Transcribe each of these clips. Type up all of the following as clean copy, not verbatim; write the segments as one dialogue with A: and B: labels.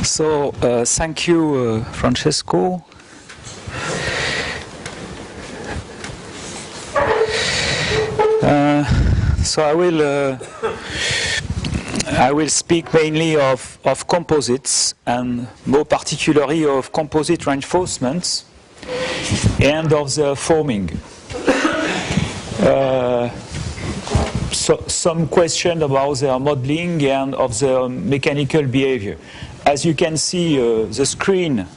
A: So, thank you, Francesco. So I will speak mainly of composites, and more particularly of composite reinforcements and of the forming. So some question about their modeling and of their mechanical behavior. As you can see, the screen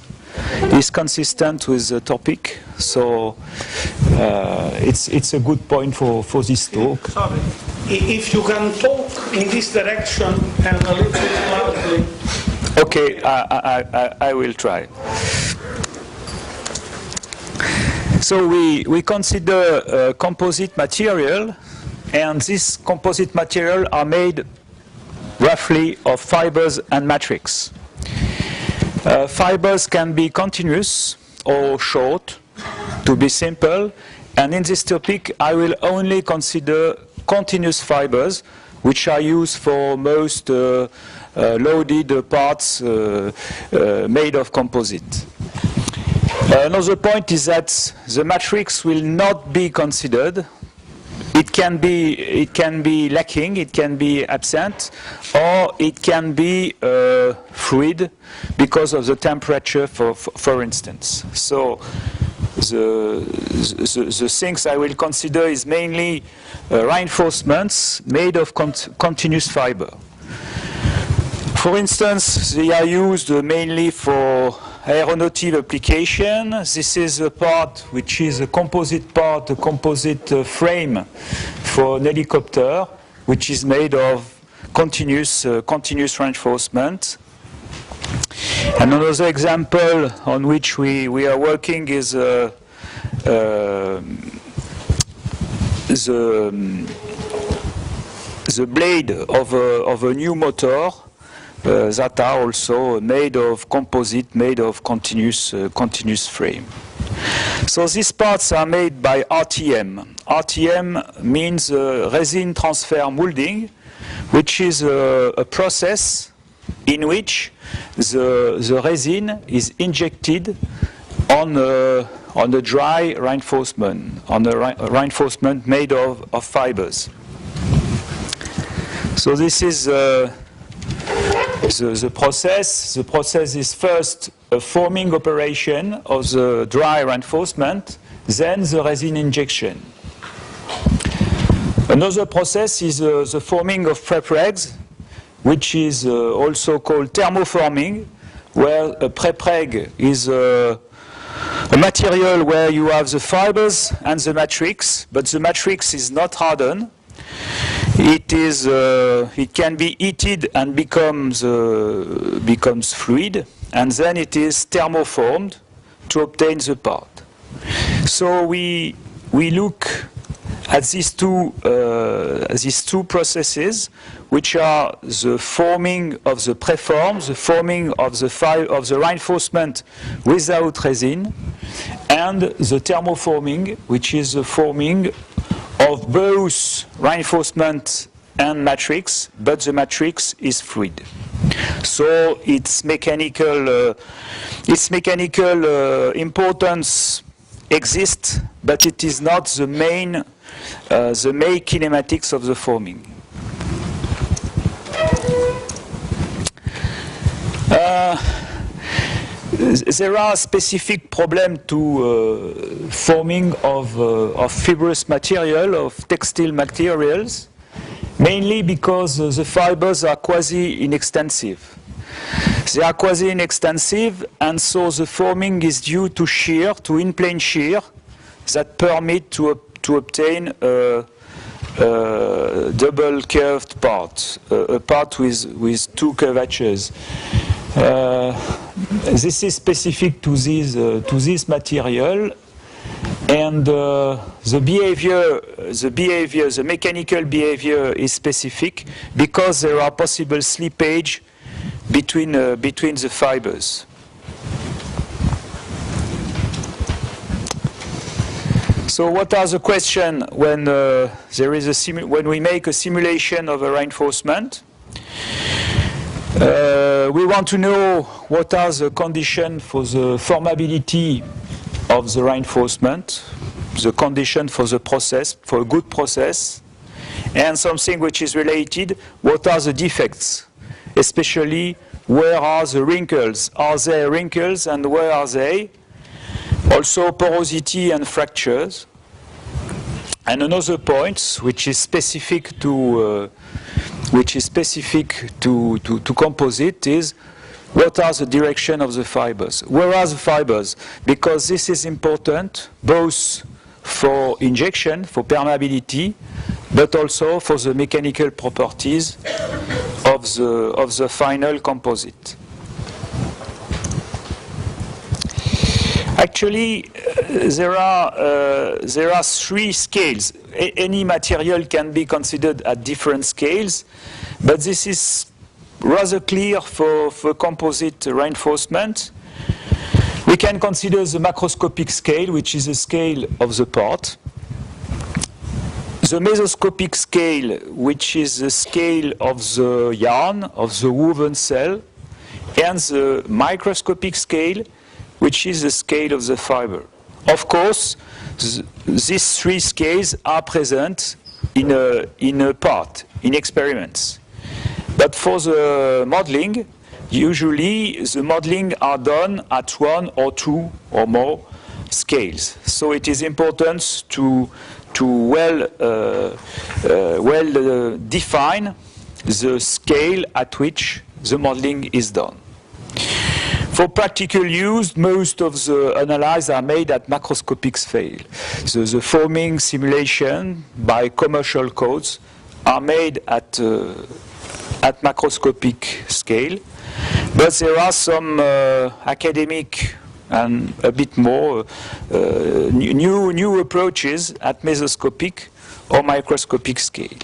A: is consistent with the topic, so it's a good point for this talk.
B: Sorry, if you can talk in this direction and a little bit loudly.
A: Okay, I will try. So we consider composite material, and this composite material are made roughly of fibers and matrix. Fibers can be continuous or short, to be simple, and in this topic I will only consider continuous fibers, which are used for most loaded parts made of composite. Another point is that the matrix will not be considered. It can be lacking, it can be absent, or it can be fluid because of the temperature, for instance. So the things I will consider is mainly reinforcements made of continuous fiber. For instance, they are used mainly for aeronautical application. This is a part which is a composite part, a composite frame for an helicopter, which is made of continuous reinforcement. And another example on which we are working is the blade of a new motor. That are also made of composite, made of continuous frame. So these parts are made by RTM. RTM means resin transfer molding, which is a process in which the resin is injected on a dry reinforcement, on a reinforcement made of fibers. So this is the process. The process is first a forming operation of the dry reinforcement, then the resin injection. Another process is the forming of prepregs, which is also called thermoforming, where a prepreg is a material where you have the fibers and the matrix, but the matrix is not hardened. It can be heated and becomes fluid, and then it is thermoformed to obtain the part. So we look at these two processes, which are the forming of the preform, the forming of the reinforcement without resin, and the thermoforming, which is the forming of both reinforcement and matrix, but the matrix is fluid. So its mechanical importance exists, but it is not the main kinematics of the forming. There are specific problems to forming of fibrous material, of textile materials, mainly because the fibers are quasi-inextensive. They are quasi-inextensive, and so the forming is due to shear, to in-plane shear, that permit to obtain a double curved part, a part with two curvatures. This is specific to this material, and the mechanical behavior is specific because there are possible slippage between the fibers. So, what are the questions when when we make a simulation of a reinforcement? We want to know what are the conditions for the formability of the reinforcement, the condition for the process, for a good process, and something which is related, what are the defects, especially where are the wrinkles, are there wrinkles and where are they, also porosity and fractures. And another point which is specific to composite is what are the direction of the fibers? Where are the fibers? Because this is important both for injection, for permeability, but also for the mechanical properties of the final composite. Actually, there are three scales. Any material can be considered at different scales, but this is rather clear for composite reinforcement. We can consider the macroscopic scale, which is the scale of the part. The mesoscopic scale, which is the scale of the yarn, of the woven cell, and the microscopic scale, which is the scale of the fiber. Of course, these three scales are present in a part, in experiments. But for the modeling, usually the modeling are done at one or two or more scales. So it is important to define the scale at which the modeling is done. For practical use, most of the analyses are made at macroscopic scale. So the forming simulation by commercial codes are made at macroscopic scale. But there are some academic and a bit more new approaches at mesoscopic or microscopic scale.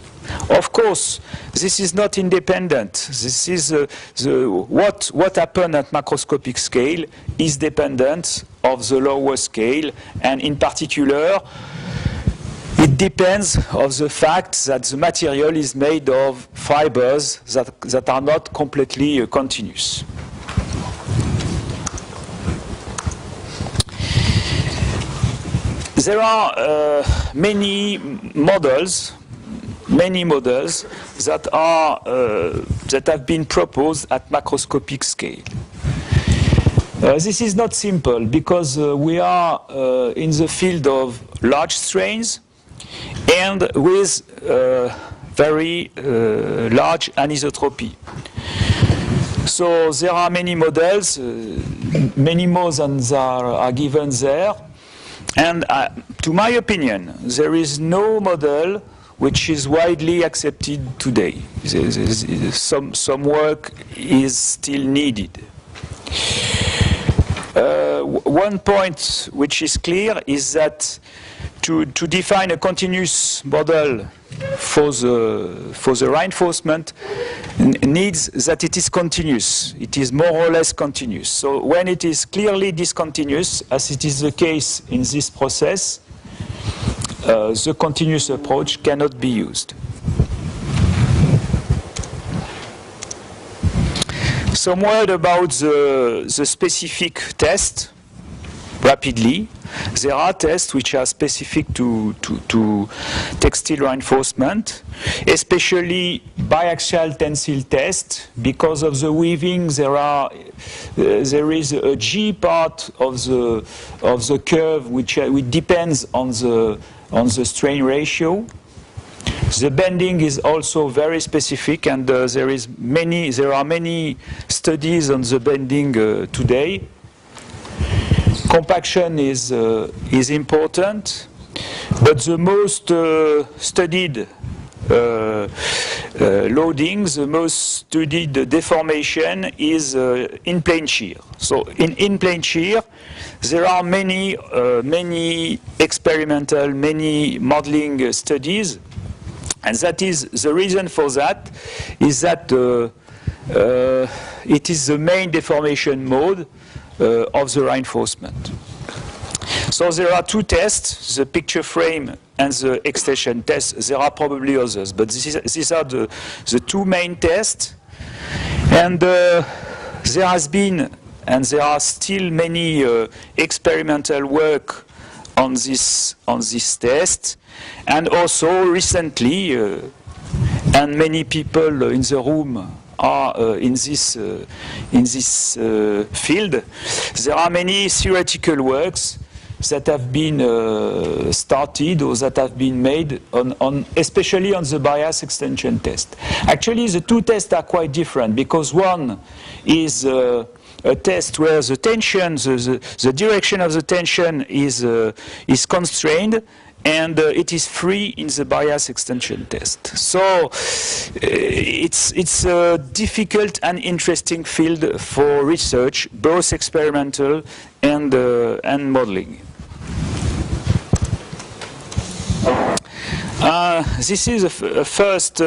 A: Of course, this is not independent. This is what happened at macroscopic scale is dependent of the lower scale, and in particular, it depends on the fact that the material is made of fibers that are not completely continuous. There are many models that have been proposed at macroscopic scale. This is not simple because we are in the field of large strains and with very large anisotropy. So there are many models, many more than are given there. And to my opinion, there is no model which is widely accepted today. Some work is still needed. One point which is clear is that to define a continuous model for the reinforcement needs that it is continuous. It is more or less continuous. So when it is clearly discontinuous, as it is the case in this process, the continuous approach cannot be used. Some word about the specific test, rapidly. There are tests which are specific to textile reinforcement, especially biaxial tensile test. Because of the weaving, there is a G part of the curve which depends on the strain ratio. The bending is also very specific, and there are many studies on the bending today. Compaction is important, but the most studied loading, the most studied deformation is in plane shear. So in plane shear, there are many experimental, many modeling studies, and that is the reason for that is that it is the main deformation mode of the reinforcement. So there are two tests, the picture frame and the extension test. There are probably others, but these are the two main tests. And there has been, and there are still many experimental work on this test, and also recently, and many people in the room are in this field. There are many theoretical works that have been started or that have been made especially on the bias extension test. Actually, the two tests are quite different, because one is a test where the tension, the direction of the tension is constrained, and it is free in the bias extension test. So it's a difficult and interesting field for research, both experimental and modeling. This is a first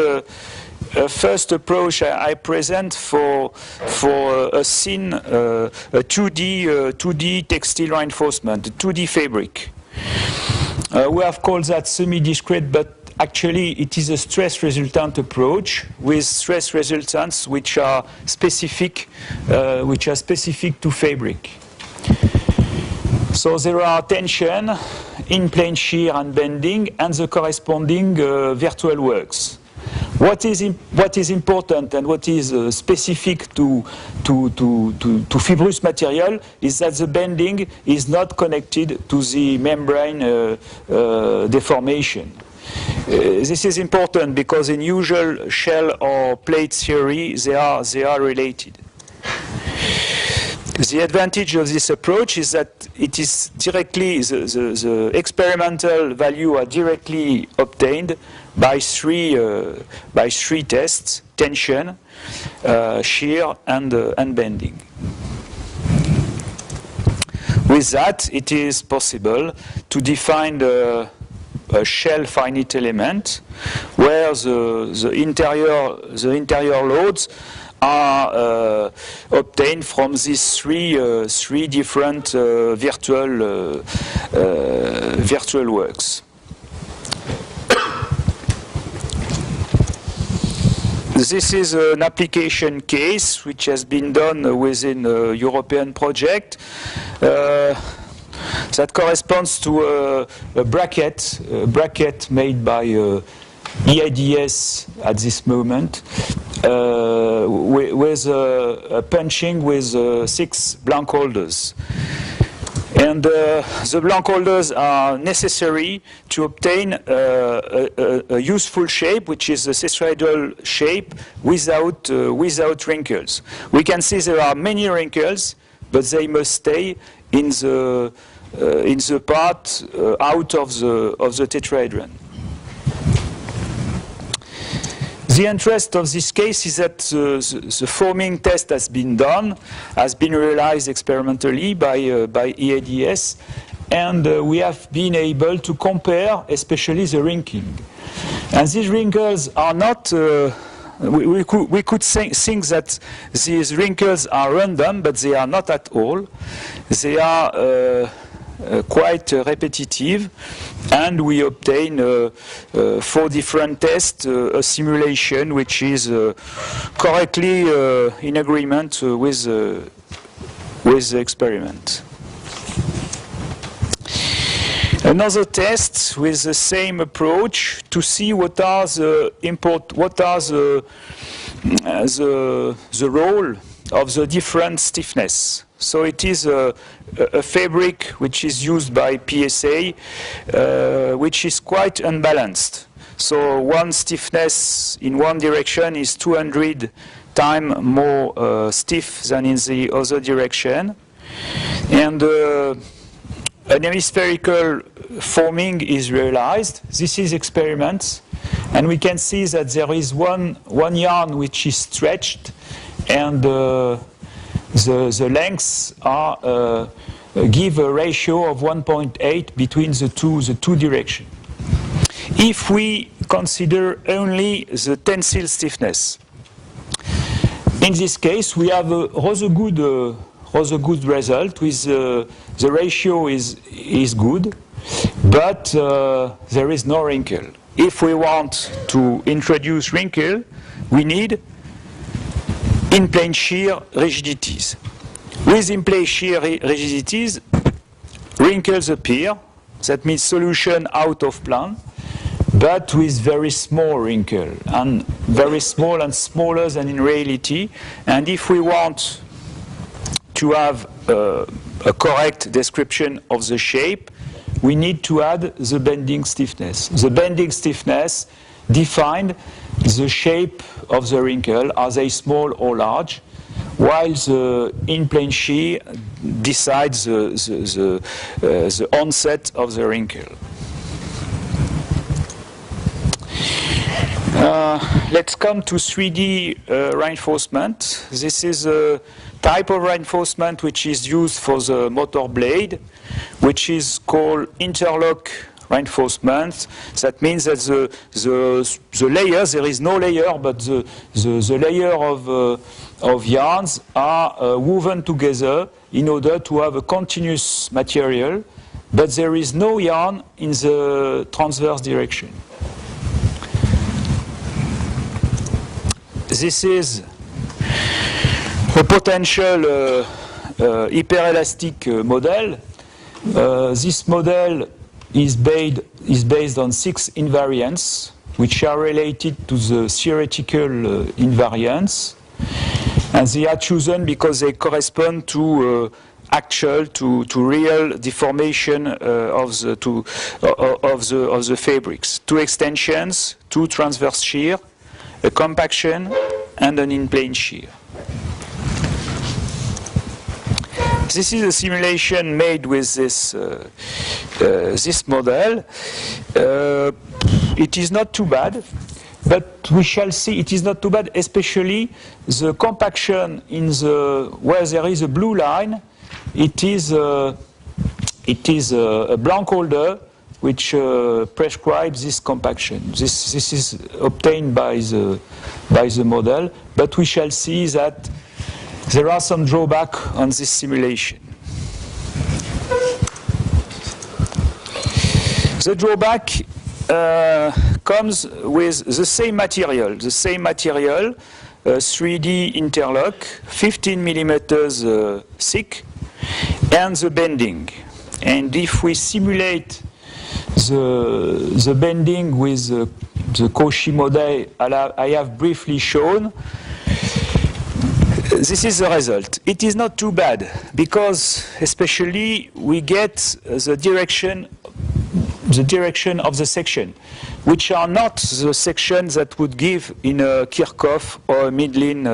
A: approach I present for a scene, a 2D textile reinforcement, a 2D fabric. We have called that semi-discrete, but actually it is a stress resultant approach with stress resultants which are specific to fabric. So there are tension, in-plane shear and bending, and the corresponding virtual works. What is important and what is specific to fibrous material is that the bending is not connected to the membrane deformation. This is important because in usual shell or plate theory they are related. The advantage of this approach is that it is directly, the experimental value are directly obtained by three tests: tension, shear, and bending. With that, it is possible to define a shell finite element where the interior loads are obtained from these three different virtual works. This is an application case which has been done within a European project that corresponds to a bracket made by EIDS at this moment, with a punching with 6 blank holders. And the blank holders are necessary to obtain a useful shape, which is a tetrahedral shape without wrinkles. We can see there are many wrinkles, but they must stay in the part out of the tetrahedron. The interest of this case is that the forming test has been realized experimentally by EIDS, and we have been able to compare especially the wrinkling. And these wrinkles are not, we could think that these wrinkles are random, but they are not at all. They are quite repetitive, and we obtain 4 different tests, a simulation which is correctly in agreement with the experiment. Another test with the same approach to see what are the role of the different stiffness. So it is a fabric which is used by PSA, which is quite unbalanced. So one stiffness in one direction is 200 times more stiff than in the other direction. And an hemispherical forming is realized. This is experiments. And we can see that there is one yarn which is stretched, and the lengths are give a ratio of 1.8 between the two directions. If we consider only the tensile stiffness, in this case we have a rather good result with the ratio is good, but there is no wrinkle. If we want to introduce wrinkle, we need in-plane shear rigidities. With in-plane shear rigidities, wrinkles appear. That means solution out of plane, but with very small wrinkle, and very small and smaller than in reality. And if we want to have a correct description of the shape, we need to add the bending stiffness. The bending stiffness defines the shape of the wrinkle, are they small or large, while the in-plane shear decides the onset of the wrinkle. Let's come to 3D reinforcement. This is a type of reinforcement which is used for the motor blade, which is called interlock reinforcement. That means that the layers, there is no layer, but the layer of yarns are woven together in order to have a continuous material, but there is no yarn in the transverse direction. This is a potential hyperelastic model. This model is based on 6 invariants, which are related to the theoretical invariants, and they are chosen because they correspond to actual, to real deformation of the fabrics. 2 extensions, 2 transverse shear, a compaction, and an in-plane shear. This is a simulation made with this model. It is not too bad, but we shall see it is not too bad, especially the compaction in the where there is a blue line. It is a blank holder which prescribes this compaction. This is obtained by the model, but we shall see that there are some drawbacks on this simulation. The drawback comes with the same material, 3D interlock, 15 millimeters thick, and the bending. And if we simulate the bending with the Cauchy model I have briefly shown, this is the result. It is not too bad, because especially we get the direction of the section, which are not the sections that would give in a Kirchhoff or a Midlin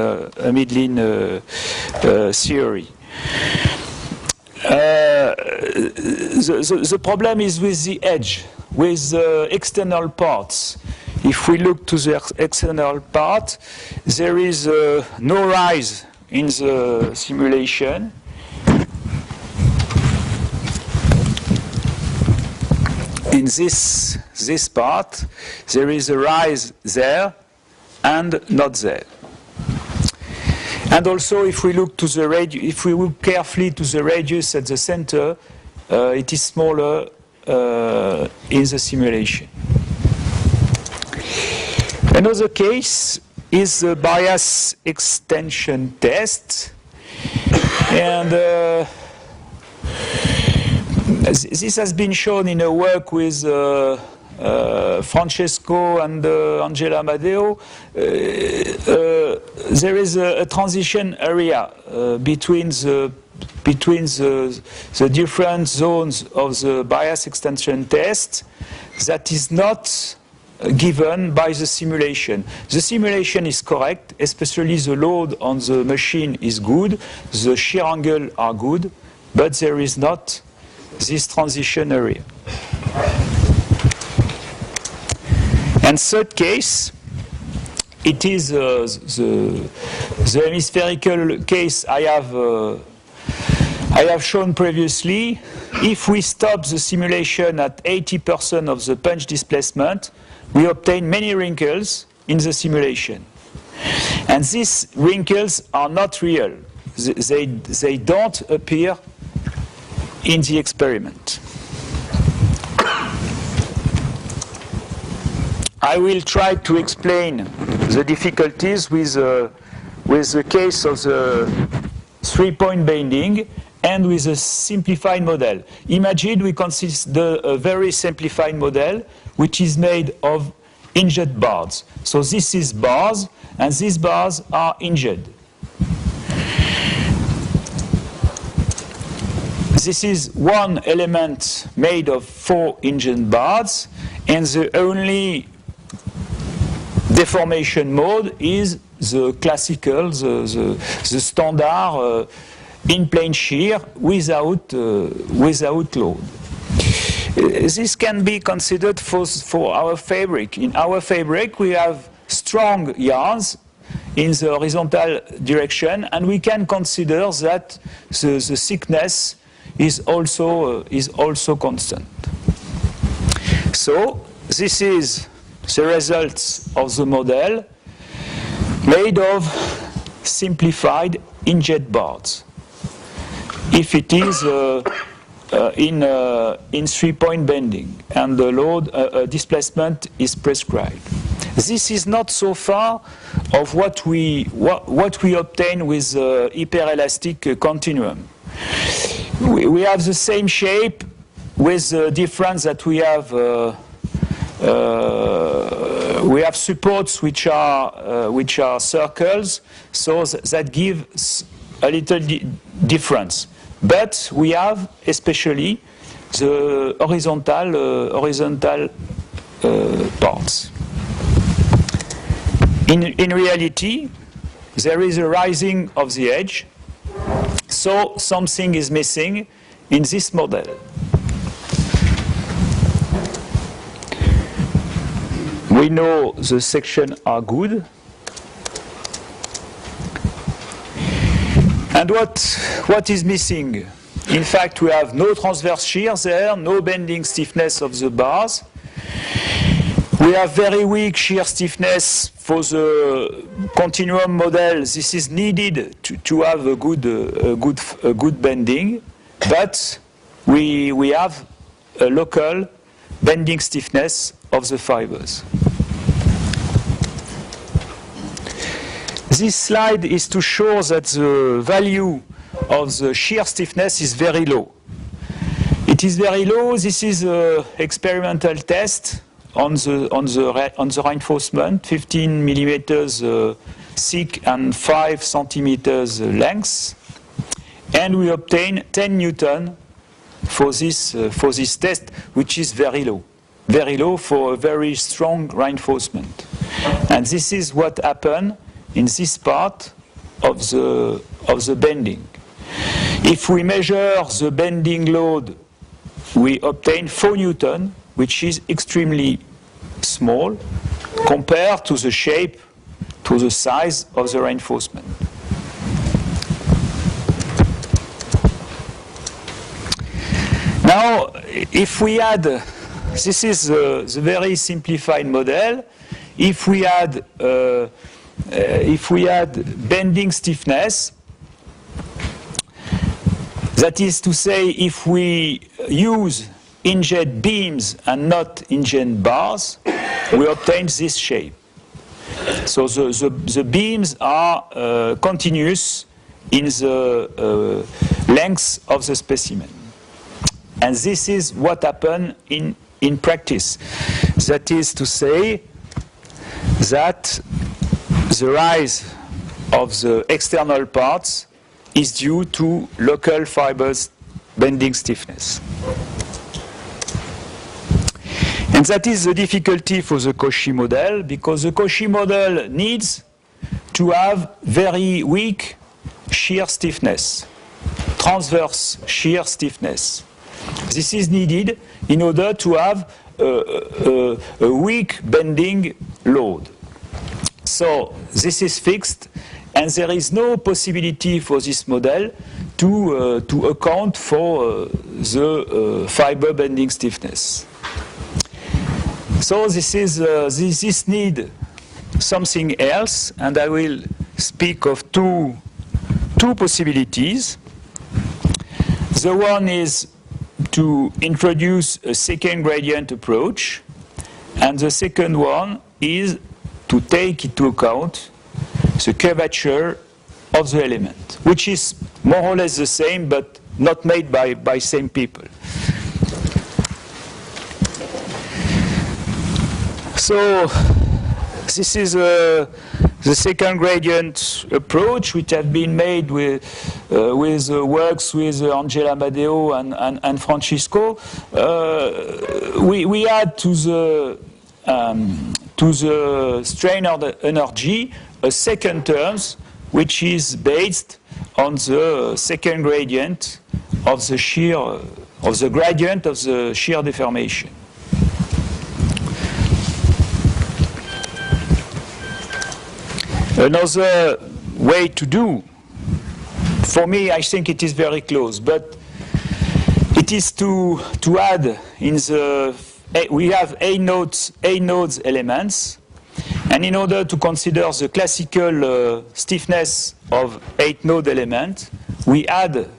A: theory. The problem is with the edge, with the external parts. If we look to the external part, there is no rise in the simulation. In this part, there is a rise there and not there. And also, if we look to the if we look carefully to the radius at the center, it is smaller in the simulation. Another case is the bias extension test, and this has been shown in a work with Francesco and Angela Amadeo. There is a transition area between the different zones of the bias extension test that is not given by the simulation. The simulation is correct, especially the load on the machine is good, the shear angle are good, but there is not this transition area. And third case, it is the hemispherical case I have shown previously. If we stop the simulation at 80% of the punch displacement, we obtain many wrinkles in the simulation. And these wrinkles are not real. They don't appear in the experiment. I will try to explain the difficulties with with the case of the 3-point bending and with a simplified model. Imagine we consider a very simplified model which is made of hinged bars. So this is bars, and these bars are hinged. This is one element made of 4 hinged bars, and the only deformation mode is the classical, the standard in-plane shear without load. This can be considered for our fabric. In our fabric, we have strong yarns in the horizontal direction, and we can consider that the thickness is also constant. So this is the results of the model made of simplified hinged bars. If it is in 3-point bending and the load displacement is prescribed. This is not so far of what we obtain with hyperelastic continuum. We have the same shape with the difference that we have supports which are circles, so that gives a little difference. But we have especially the horizontal parts. In reality, there is a rising of the edge, so something is missing in this model. We know the sections are good. And what is missing? In fact, we have no transverse shear there, no bending stiffness of the bars. We have very weak shear stiffness for the continuum model. This is needed to have a good bending, but we have a local bending stiffness of the fibers. This slide is to show that the value of the shear stiffness is very low. It is very low. This is an experimental test on the reinforcement, 15 millimeters thick and 5 centimeters length, and we obtain 10 Newton for this test, which is very low for a very strong reinforcement. And this is what happened in this part of the bending. If we measure the bending load, we obtain 4 Newton, which is extremely small compared to the shape, to the size of the reinforcement. Now, if we add, this is the very simplified model, if we add bending stiffness, that is to say, if we use hinged beams and not hinged bars, we obtain this shape. So the beams are continuous in the length of the specimen. And this is what happened in practice. That is to say that the rise of the external parts is due to local fibers bending stiffness. And that is the difficulty for the Cauchy model, because the Cauchy model needs to have very weak shear stiffness, transverse shear stiffness. This is needed in order to have a weak bending load. So this is fixed, and there is no possibility for this model to account for the fiber bending stiffness. So this need something else, and I will speak of two possibilities. The one is to introduce a second gradient approach, and the second one is to take into account the curvature of the element, which is more or less the same, but not made by same people. So this is the second gradient approach, which have been made with works with Angela Amadeo and Francisco. We add to the strain energy a second terms, which is based on the second gradient of the shear of the gradient of the shear deformation. Another way to do, for me, I think it is very close, but it is to add in the, we have A nodes elements, and in order to consider the classical stiffness of 8-node element, we add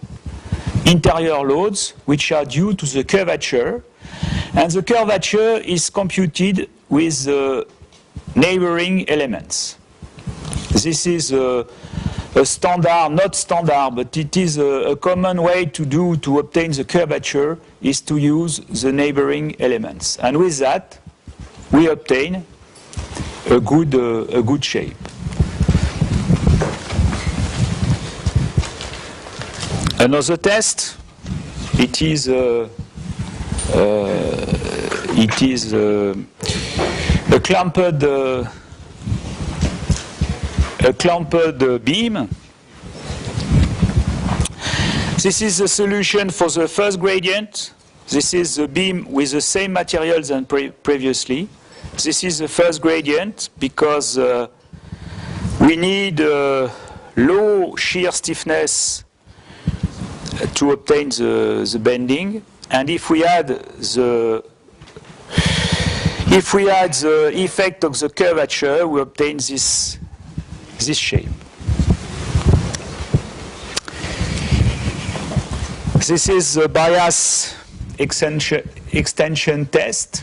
A: interior loads, which are due to the curvature, and the curvature is computed with the neighboring elements. This is a standard, not standard, but it is a common way to obtain the curvature is to use the neighboring elements. And with that, we obtain a good shape. Another test, it is a clamped beam. This is the solution for the first gradient. This is the beam with the same materials than previously. This is the first gradient because we need low shear stiffness to obtain the bending. And if we add the effect of the curvature, we obtain this shape. This is the bias extension test.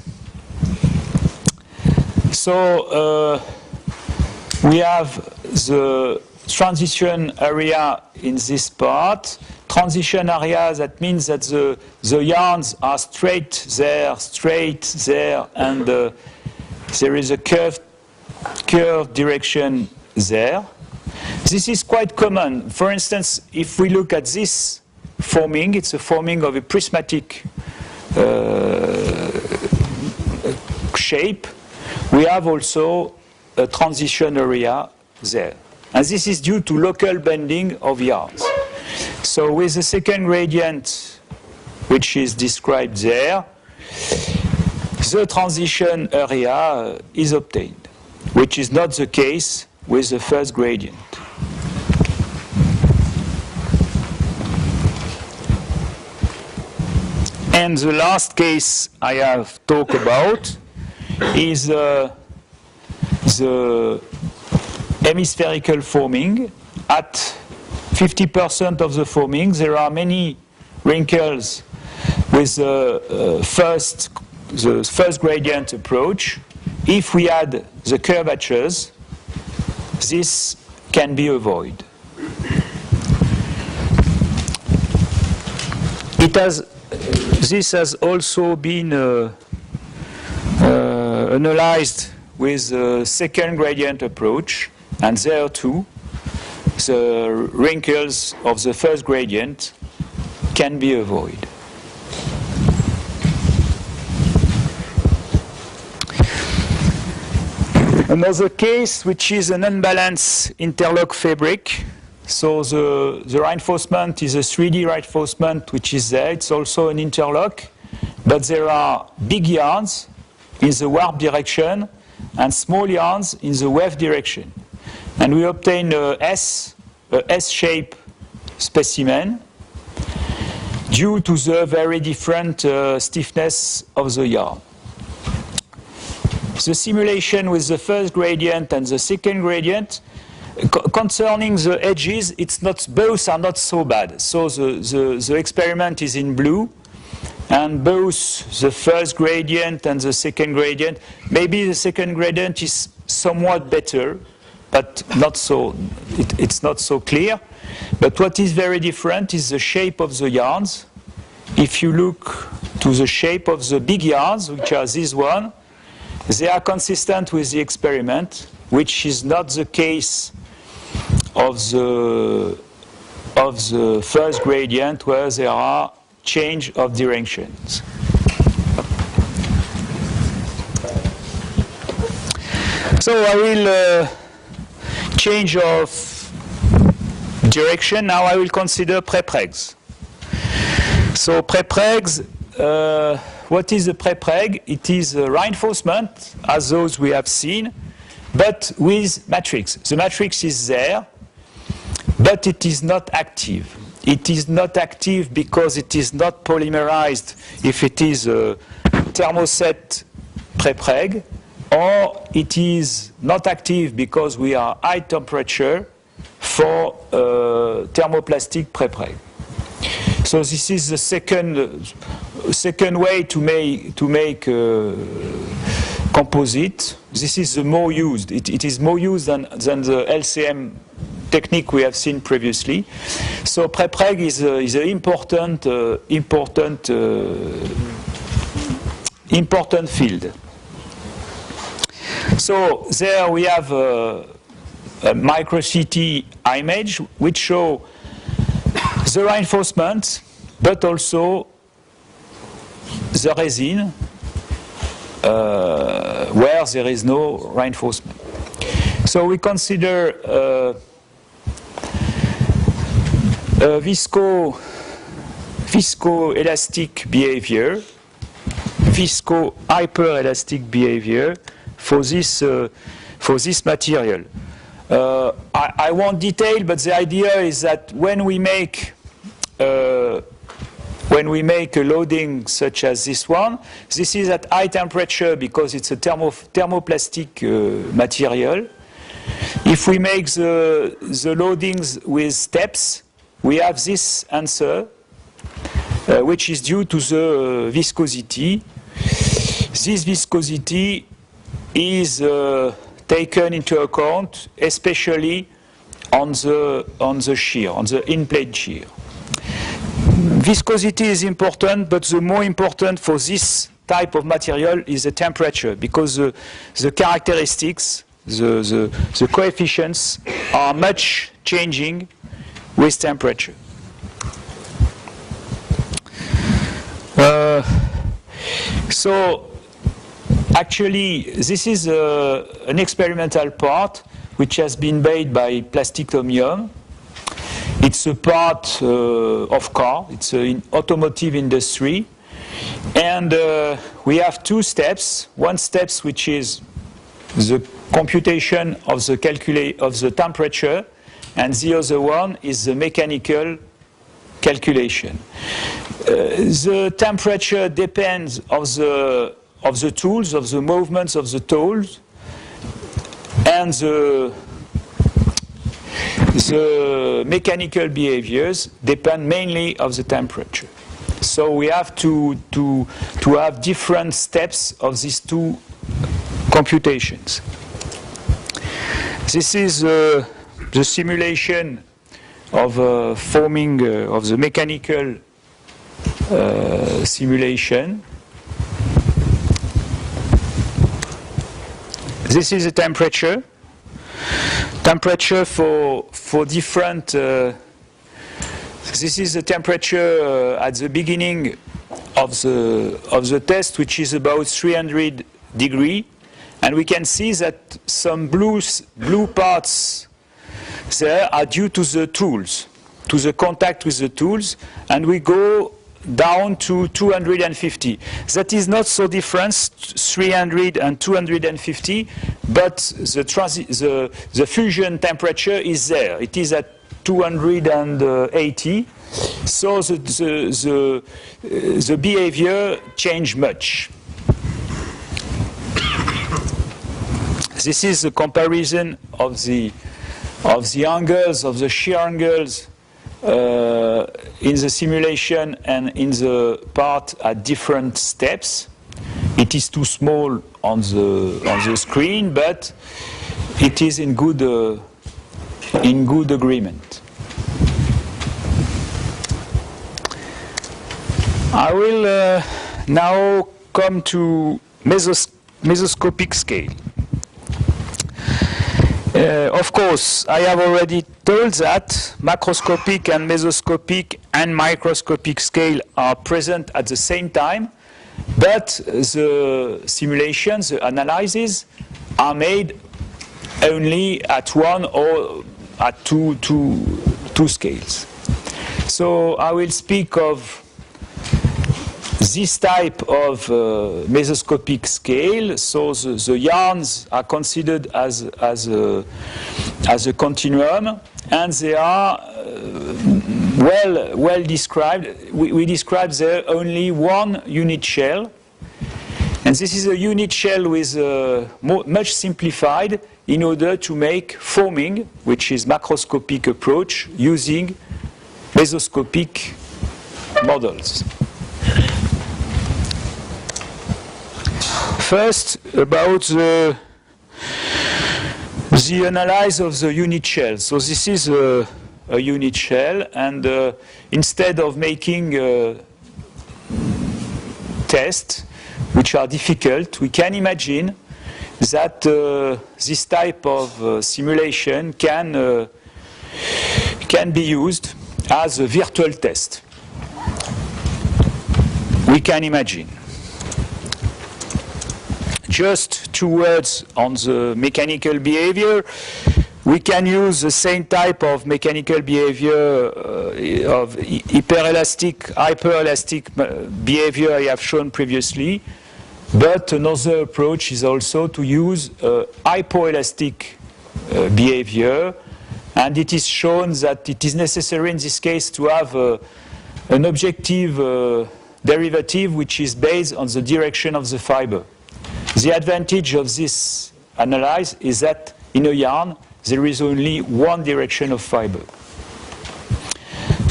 A: So we have the transition area in this part. Transition area, that means that the yarns are straight there, and there is a curved direction there. This is quite common. For instance, if we look at this forming, it's a forming of a prismatic shape. We have also a transition area there. And this is due to local bending of yarns. So with the second gradient, which is described there, the transition area is obtained, which is not the case with the first gradient. And the last case I have talked about is the hemispherical forming. At 50% of the forming, there are many wrinkles with the first gradient approach. If we add the curvatures, this can be avoided. This has also been analyzed with the second gradient approach, and there too, the wrinkles of the first gradient can be avoided. Another case, which is an unbalanced interlock fabric. So the reinforcement is a 3D reinforcement, which is there. It's also an interlock, but there are big yarns in the warp direction and small yarns in the weft direction. And we obtain a S-shaped specimen due to the very different stiffness of the yarn. The simulation with the first gradient and the second gradient, concerning the edges, both are not so bad. So the experiment is in blue, and both the first gradient and the second gradient, maybe the second gradient is somewhat better but not so. It's not so clear. But what is very different is the shape of the yarns. If you look to the shape of the big yarns, which are this one, they are consistent with the experiment, which is not the case of the first gradient, where there are change of directions. So I will change of direction. Now I will consider prepregs. So prepregs, what is a prepreg? It is a reinforcement, as those we have seen, but with matrix. The matrix is there, but it is not active. It is not active because it is not polymerized if it is a thermoset prepreg, or it is not active because we are high temperature for thermoplastic prepreg. So this is the second way to make composite. This is the more used. It is more used than the LCM technique we have seen previously. So prepreg is an important field. So there we have a micro-CT image which show the reinforcement, but also the resin where there is no reinforcement. So we consider visco-elastic behavior, visco-hyperelastic behavior for this material. I won't detail, but the idea is that when we make a loading such as this one, this is at high temperature because it's a thermoplastic material. If we make the loadings with steps, we have this answer, which is due to the viscosity. This viscosity is taken into account, especially on the shear, on the in-plane shear. Viscosity is important, but the more important for this type of material is the temperature, because the characteristics, the coefficients are much changing with temperature. So actually, this is an experimental part which has been made by Plastic Omnium. It's a part of car. It's in automotive industry. And we have two steps. One step which is the computation of the temperature, and the other one is the mechanical calculation. The temperature depends of the tools, of the movements of the tools, and the mechanical behaviors depend mainly of the temperature. So we have to have different steps of these two computations. This is the simulation of forming of the mechanical simulation. This is the temperature. Temperature for different. This is the temperature at the beginning of the test, which is about 300 degrees, and we can see that some blue parts there are due to the tools, to the contact with the tools, and we go down to 250. That is not so different, 300 and 250, but the fusion temperature is there. It is at 280, so the behavior changed much. This is the comparison of the angles, of the shear angles in the simulation and in the part at different steps. It is too small on the screen, but it is in good agreement. I will now come to mesoscopic scale. Of course, I have already told that macroscopic and mesoscopic and microscopic scale are present at the same time, but the simulations, the analyses, are made only at one or at two scales. So I will speak of this type of mesoscopic scale. So the yarns are considered as a continuum, and they are well described. We describe there only one unit shell, and this is a unit shell with much simplified in order to make forming, which is macroscopic approach using mesoscopic models. First, about the analysis of the unit shell. So this is a unit shell, and instead of making tests which are difficult, we can imagine that this type of simulation can be used as a virtual test. We can imagine. Just 2 words on the mechanical behavior. We can use the same type of mechanical behavior of hyperelastic behavior I have shown previously, but another approach is also to use hypoelastic behavior, and it is shown that it is necessary in this case to have an objective derivative which is based on the direction of the fiber. The advantage of this analysis is that in a yarn there is only one direction of fiber.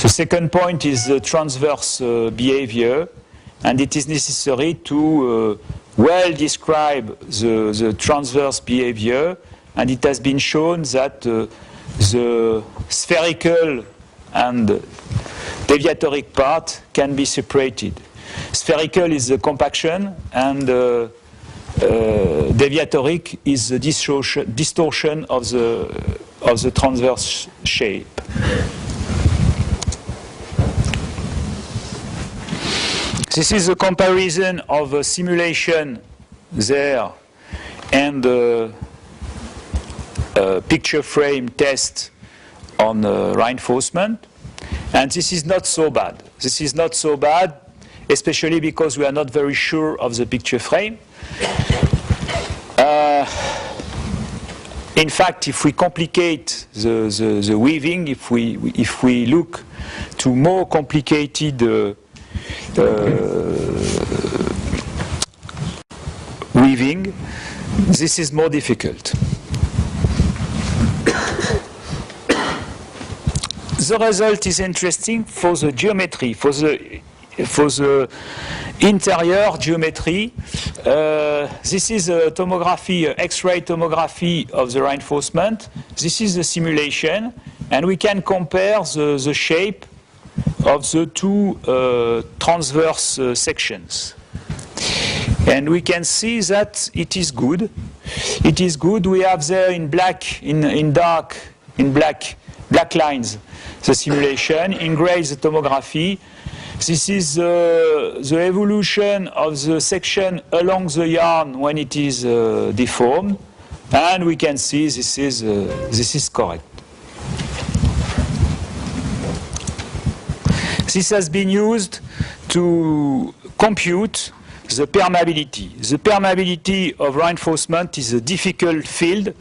A: The second point is the transverse behavior, and it is necessary to well describe the transverse behavior, and it has been shown that the spherical and deviatoric part can be separated. Spherical is the compaction, and deviatoric is the distortion of the transverse shape. This is a comparison of a simulation there and a picture frame test on reinforcement, and this is not so bad. This is not so bad, especially because we are not very sure of the picture frame. In fact, if we complicate the weaving, if we look to more complicated weaving, this is more difficult. The result is interesting for the geometry, for the interior geometry. This is a tomography, X-ray tomography of the reinforcement. This is the simulation, and we can compare the shape of the two transverse sections. And we can see that it is good. It is good. We have there in black, in black lines, the simulation. In gray, the tomography. This is the evolution of the section along the yarn when it is deformed, and we can see this is correct. This has been used to compute the permeability. The permeability of reinforcement is a difficult field.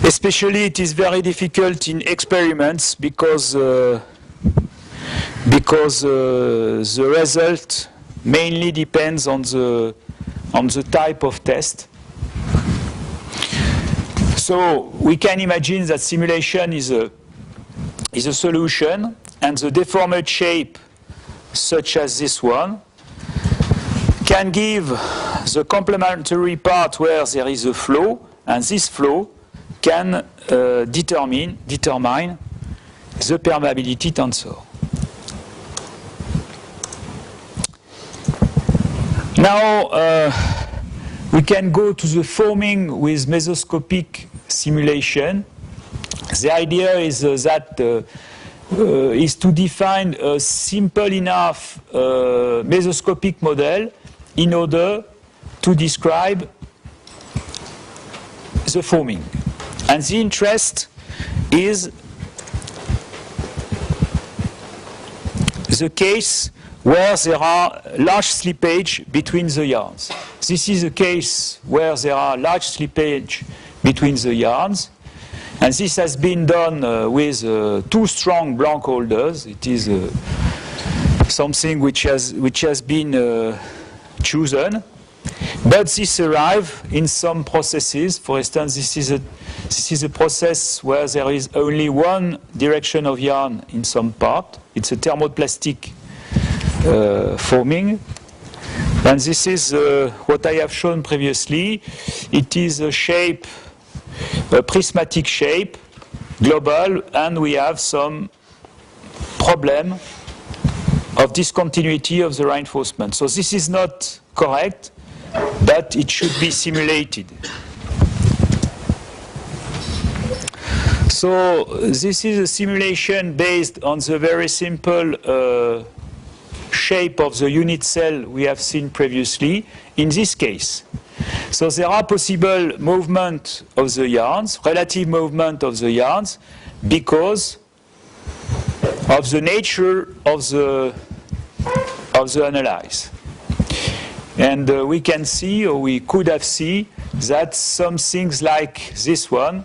A: Especially, it is very difficult in experiments because the result mainly depends on the type of test. So we can imagine that simulation is a solution, and the deformed shape, such as this one, can give the complementary part where there is a flow, and this flow can determine the permeability tensor. Now we can go to the forming with mesoscopic simulation. The idea is is to define a simple enough mesoscopic model in order to describe the forming. And the interest is the case where there are large slippage between the yarns. This is a case where there are large slippage between the yarns, and this has been done with two strong blank holders. It is something which has been chosen, but this arrives in some processes. For instance, this is a process where there is only one direction of yarn in some part. It's a thermoplastic forming, and this is what I have shown previously. It is a shape, a prismatic shape, global, and we have some problem of discontinuity of the reinforcement. So this is not correct, but it should be simulated. So this is a simulation based on the very simple shape of the unit cell we have seen previously in this case. So there are possible movement of the yarns, relative movement of the yarns, because of the nature of the analyze. And we can see, or we could have seen, that some things like this one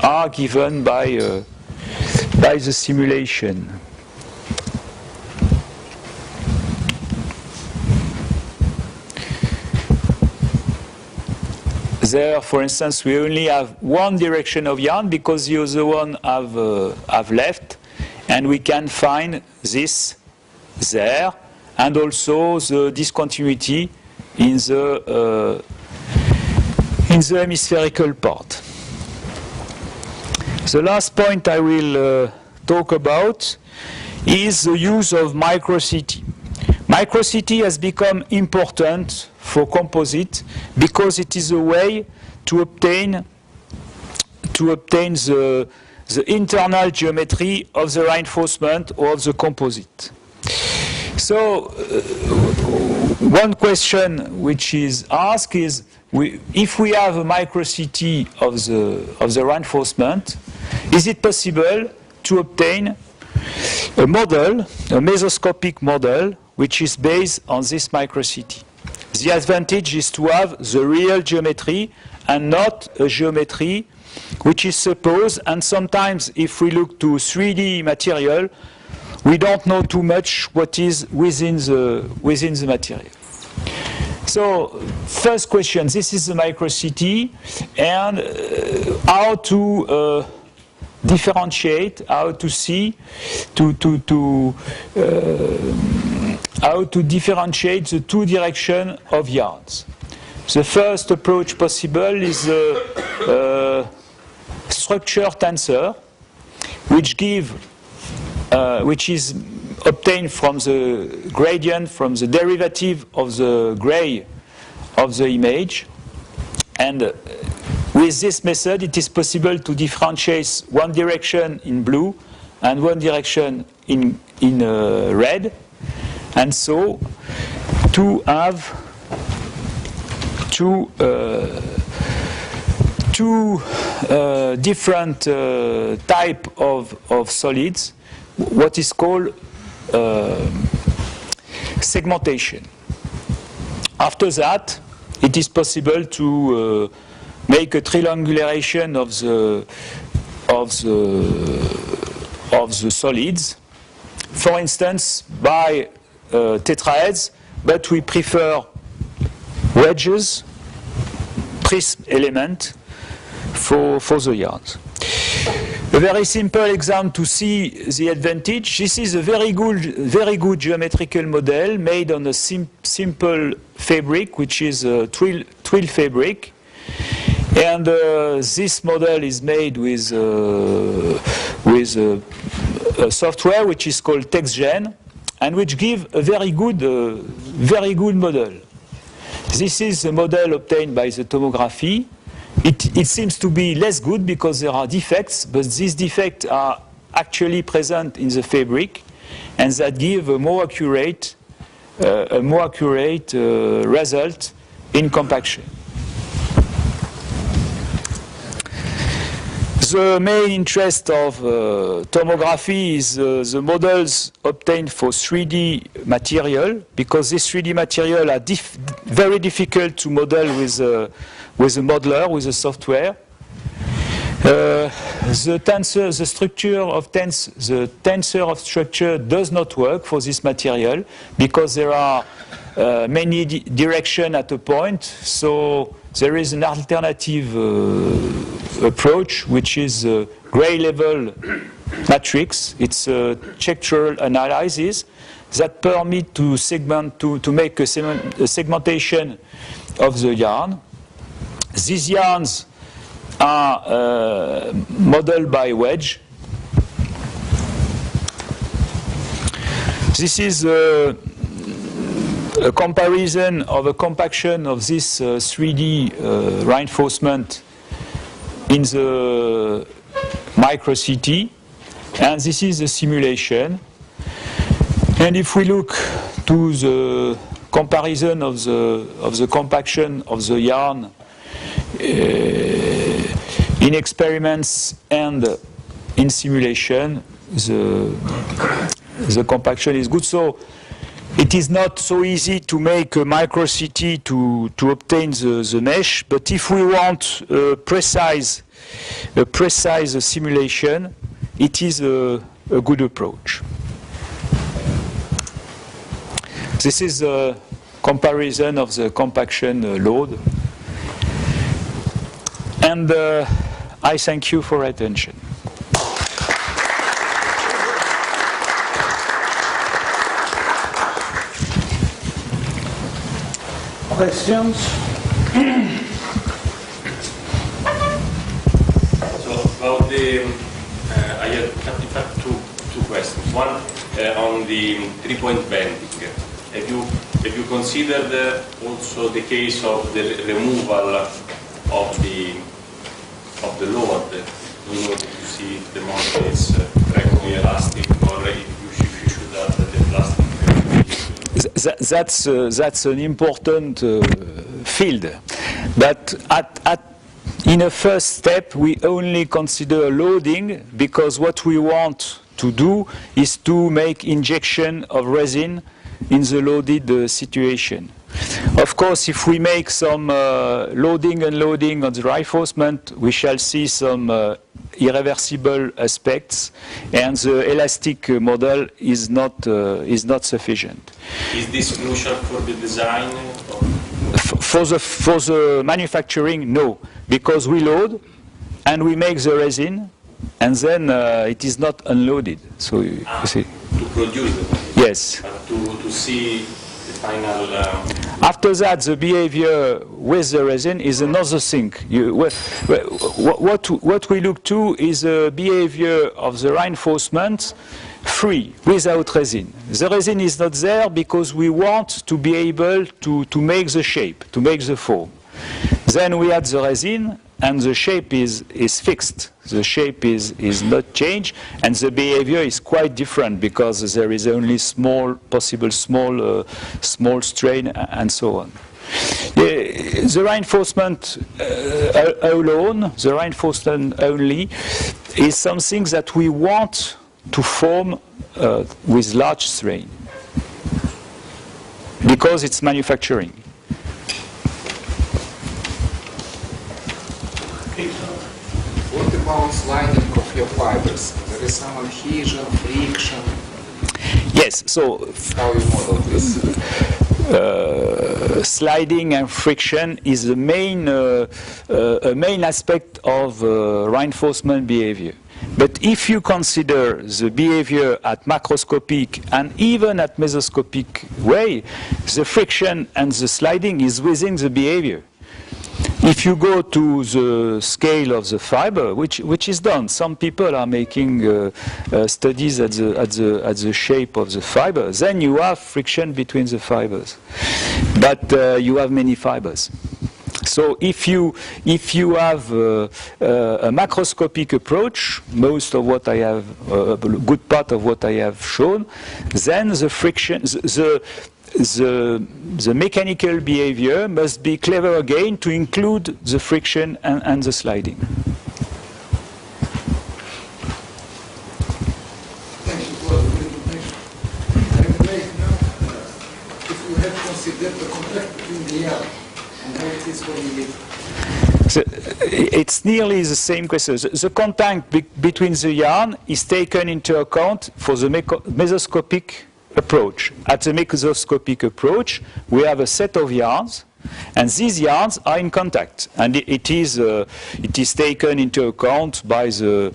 A: are given by the simulation. There, for instance, we only have one direction of yarn because the other one have left, and we can find this there, and also the discontinuity in the hemispherical part. The last point I will talk about is the use of micro-CT. Micro-CT has become important for composite because it is a way to obtain the internal geometry of the reinforcement or of the composite. So one question which is asked is, if we have a micro-CT of the reinforcement, is it possible to obtain a model, a mesoscopic model, which is based on this micro-CT? The advantage is to have the real geometry and not a geometry which is supposed, and sometimes if we look to 3D material, we don't know too much what is within the material. So, first question, this is the micro-CT, and how to differentiate, how to see, how to differentiate the two directions of yarns. The first approach possible is a structure tensor, which is obtained from the gradient, from the derivative of the gray of the image. And with this method, it is possible to differentiate one direction in blue and one direction in red, and so to have two different type of solids, what is called segmentation. After that, it is possible to make a triangulation of the solids, for instance by tetraeds, but we prefer wedges, prism element for the yarns. A very simple example to see the advantage. This is a very good geometrical model made on a simple fabric, which is a twill fabric. And this model is made with a software which is called TextGen, and which gives a very good model. This is the model obtained by the tomography. It seems to be less good because there are defects, but these defects are actually present in the fabric, and that give a more accurate result in compaction. The main interest of tomography is the models obtained for 3D material, because this 3D material are very difficult to model with a modeler, with a software. The tensor of structure does not work for this material because there are many directions at a point. So there is an alternative approach, which is a gray level matrix. It's a textural analysis that permit to make a segmentation of the yarn. These yarns are modeled by wedge. This is a comparison of a compaction of this 3D reinforcement in the micro-CT, and this is a simulation. And if we look to the comparison of the compaction of the yarn in experiments and in simulation, the compaction is good. So it is not so easy to make a micro-CT to obtain the mesh, but if we want a precise simulation, it is a good approach. This is a comparison of the compaction load. And I thank you for attention.
B: Questions?
C: So about the, I have two questions. One on the 3-point bending. Have you considered also the case of the removal of the load in order to see if the model is correctly elastic, or if you should add the plastic?
A: That's an important field, but in a first step we only consider loading, because what we want to do is to make injection of resin in the loaded situation. Of course, if we make some loading and unloading on the reinforcement, we shall see some irreversible aspects, and the elastic model is not sufficient.
C: Is this crucial for the design?
A: For the manufacturing, no, because we load and we make the resin, and then it is not unloaded. So you see.
C: To produce it.
A: Yes.
C: To see the final.
A: After that, the behavior with the resin is another thing. What we look to is the behavior of the reinforcement free, without resin. The resin is not there because we want to be able to make the shape, to make the form. Then we add the resin, and the shape is fixed. The shape is not changed, and the behavior is quite different because there is only possible small strain and so on. The reinforcement alone, the reinforcement only, is something that we want to form with large strain because it's manufacturing.
D: What about sliding of your fibers? There is some adhesion, friction.
A: Yes, so
D: How you model this?
A: Sliding and friction is the main aspect of reinforcement behavior. But if you consider the behavior at macroscopic and even at mesoscopic way, the friction and the sliding is within the behavior. If you go to the scale of the fiber, which is done, some people are making studies at the shape of the fiber, then you have friction between the fibers, but you have many fibers. So if you have a macroscopic approach, most of what I have, a good part of what I have shown, then the friction, the mechanical behavior must be clever again to include the friction and the sliding.
E: Thank you for the presentation. I would like now, if you have considered the contact between the yarn and how it is when you
A: It's nearly the same question. The contact between the yarn is taken into account for the mesoscopic approach. At the mesoscopic approach, we have a set of yarns, and these yarns are in contact, and it is taken into account by the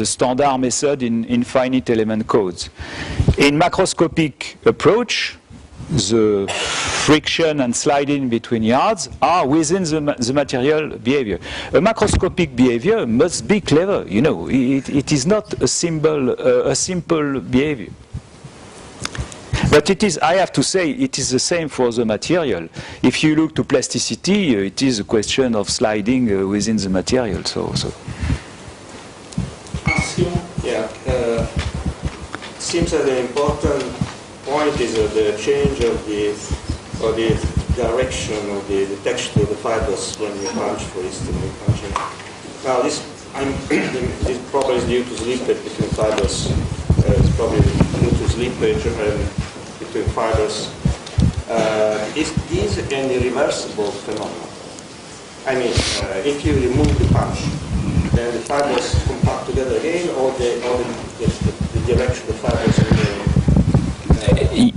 A: standard method in finite element codes. In macroscopic approach, the friction and sliding between yarns are within the material behavior. A macroscopic behavior must be clever, you know. It is not a simple behavior. But it is, I have to say, it is the same for the material. If you look to plasticity, it is a question of sliding within the material.
F: Yeah, seems that the important point is the change of the direction of the texture of the fibers when you punch, for instance, when punching. Now this probably is due to slippage between fibers. It's probably due to slippage between fibers. Is this an irreversible phenomenon? I mean, if you remove the punch, then the fibers compact together again, or the direction of the fibers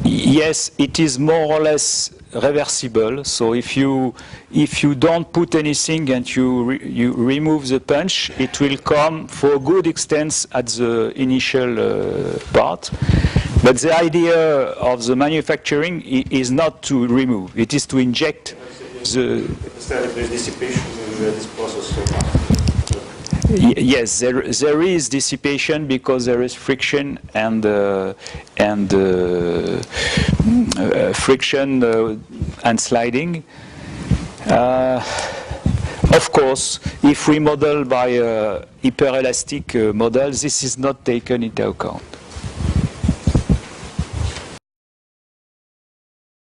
A: Yes, it is more or less reversible. So if you don't put anything and you remove the punch, it will come for a good extent at the initial part. But the idea of the manufacturing is not to remove; it is to inject the.
F: There's dissipation in this process so far.
A: Yes, there is dissipation because there is friction and friction and sliding. Of course, if we model by a hyperelastic model, this is not taken into account.